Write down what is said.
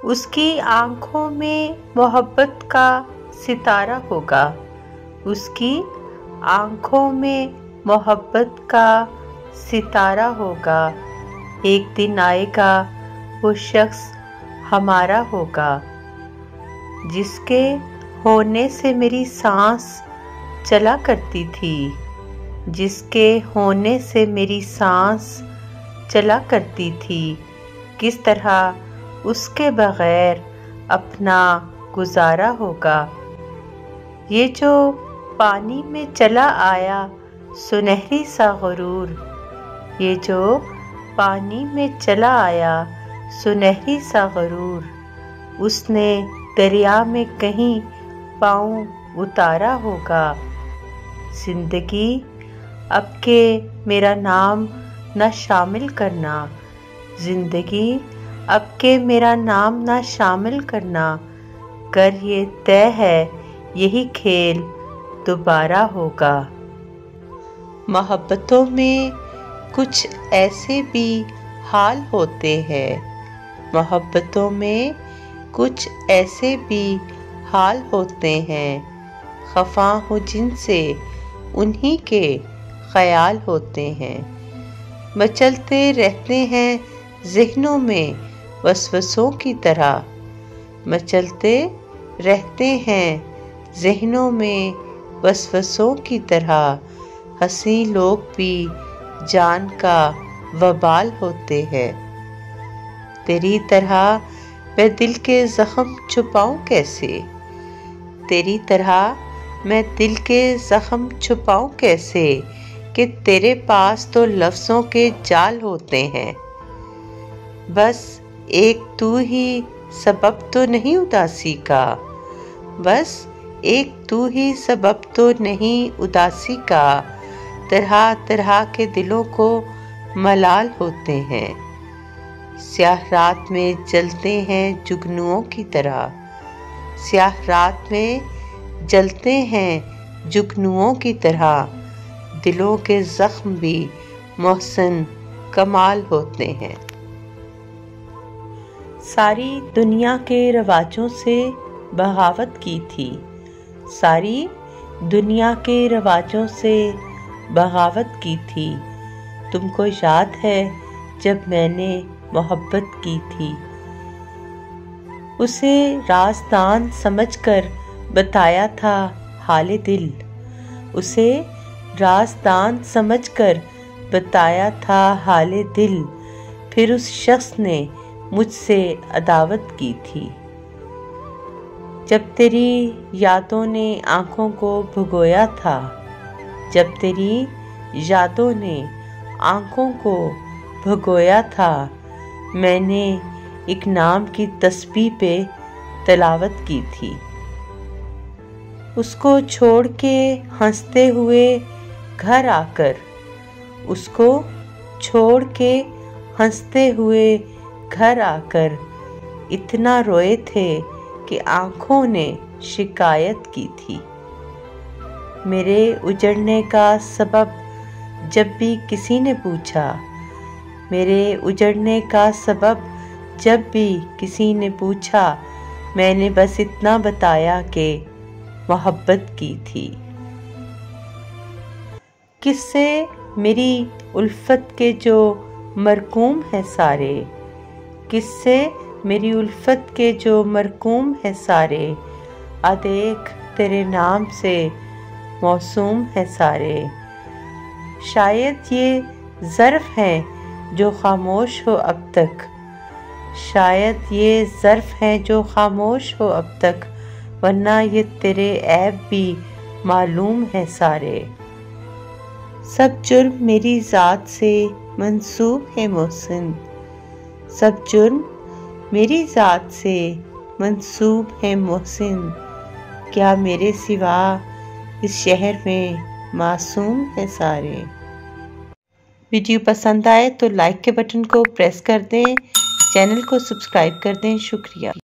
उसकी आँखों में मोहब्बत का सितारा होगा। उसकी आँखों में मोहब्बत का सितारा होगा। एक दिन आएगा वो शख्स हमारा होगा, जिसके होने से मेरी सांस चला करती थी, जिसके होने से मेरी सांस चला करती थी। किस तरह उसके बगैर अपना गुजारा होगा। ये जो पानी में चला आया सुनहरी सा गुरूर, ये जो पानी में चला आया सुनहरी सा गुरूर, उसने दरिया में कहीं पाँव उतारा होगा। जिंदगी अब के मेरा नाम न शामिल करना, जिंदगी अब के मेरा नाम न शामिल करना। कर ये तय है यही खेल दोबारा होगा। मोहब्बतों में कुछ ऐसे भी हाल होते हैं, मोहब्बतों में कुछ ऐसे भी हाल होते हैं। खफा हूँ जिनसे उन्हीं के ख्याल होते हैं। मचलते रहते हैं ज़हनों में वसवसों की तरह, मचलते रहते हैं ज़हनों में वसवसों की तरह। हंसी लोग भी जान का वबाल होते हैं। तेरी तरह मैं दिल के ज़ख्म छुपाऊं कैसे, तेरी तरह मैं दिल के ज़ख्म छुपाऊं कैसे, कि तेरे पास तो लफ्ज़ों के जाल होते हैं। बस एक तू ही सबब तो नहीं उदासी का, बस एक तू ही सबब तो नहीं उदासी का। तरह तरह के दिलों को मलाल होते हैं। स्याह रात में जलते हैं जुगनुओं की तरह, स्याह रात में जलते हैं जुगनुओं की तरह। दिलों के जख्म भी मोहसिन कमाल होते हैं। सारी दुनिया के रवाजों से बगावत की थी, सारी दुनिया के रवाजों से बगावत की थी। तुमको याद है जब मैंने मोहब्बत की थी। उसे राज़दान समझकर बताया था हाले दिल, उसे राज़दान समझकर बताया था हाले दिल। फिर उस शख्स ने मुझसे अदावत की थी। जब तेरी यादों ने आँखों को भिगोया था, जब तेरी यादों ने आँखों को भिगोया था, मैंने एक नाम की तस्बीह पे तिलावत की थी। उसको छोड़ के हंसते हुए घर आकर, उसको छोड़ के हंसते हुए घर आकर इतना रोए थे कि आँखों ने शिकायत की थी। मेरे उजड़ने का सबब जब भी किसी ने पूछा, मेरे उजड़ने का सबब जब भी किसी ने पूछा, मैंने बस इतना बताया कि मोहब्बत की थी। किससे मेरी उल्फत के जो मरकूम है सारे, किससे मेरी उल्फत के जो मरकूम है सारे। आ देख तेरे नाम से मौसूम है सारे। शायद ये ज़र्फ़ हैं जो खामोश हो अब तक, शायद ये ज़र्फ़ हैं जो खामोश हो अब तक, वरना ये तेरे ऐब भी मालूम है सारे। सब जुर्म मेरी ज़ात से मंसूब है मोहसिन, सब जुर्म मेरी ज़ात से मंसूब है मोहसिन। क्या मेरे सिवा इस शहर में मासूम है सारे। वीडियो पसंद आए तो लाइक के बटन को प्रेस कर दें, चैनल को सब्सक्राइब कर दें। शुक्रिया।